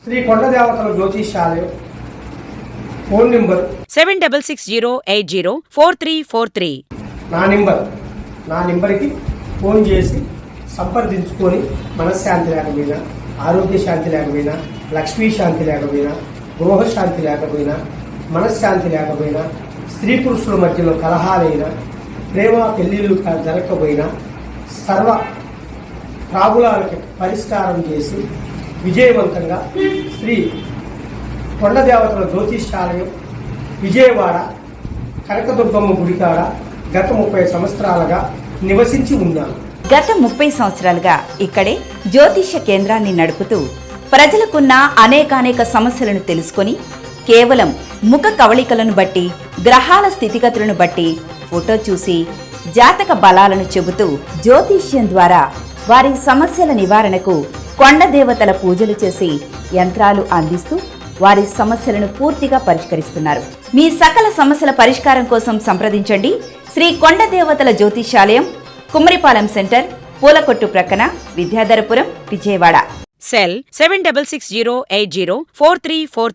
శ్రీ కొండ దేవతల జ్యోతిష్యాలయం ఫోన్ నెంబర్ 7608043443. నా నెంబర్కి ఫోన్ చేసి సంప్రదించుకొని మనశ్శాంతి లేకపోయినా, ఆరోగ్య శాంతి లేకపోయినా, లక్ష్మీ శాంతి లేకపోయినా, గృహశాంతి లేకపోయినా, మనశ్శాంతి లేకపోయినా, స్త్రీ పురుషుల మధ్యలో కలహాలైనా, ప్రేమ పెళ్లిళ్ళు జరగకపోయినా సర్వ ప్రాబ్లాలకి పరిష్కారం చేసి విజయవంతంగా శ్రీ కొండదేవతల జ్యోతిష్యాలయం విజయవాడ కనకదుర్గమ్మ గుడికాడ గత 30 సంవత్సరాలుగా నివసించి ఉన్నాను. గత 30 సంవత్సరాలుగా ఇక్కడే జ్యోతిష్య కేంద్రాన్ని నడుపుతూ ప్రజలకున్న అనేకానేక సమస్యలను తెలుసుకొని కేవలం ముఖ కవళికలను బట్టి, గ్రహాల స్థితిగతులను బట్టి ఫోటో చూసి జాతక బలాలను చెబుతూ జ్యోతిష్యం ద్వారా వారి సమస్యల నివారణకు కొండ దేవతల పూజలు చేసి యంత్రాలు అందిస్తూ వారి సమస్యలను పూర్తిగా పరిష్కరిస్తున్నారు. మీ సకల సమస్యల పరిష్కారం కోసం సంప్రదించండి శ్రీ కొండ దేవతల జ్యోతిష్యాలయం, కుమ్మరిపాలెం సెంటర్, పూలకొట్టు ప్రక్కన, విద్యాధరపురం, విజయవాడ. సెల్ 7660804343.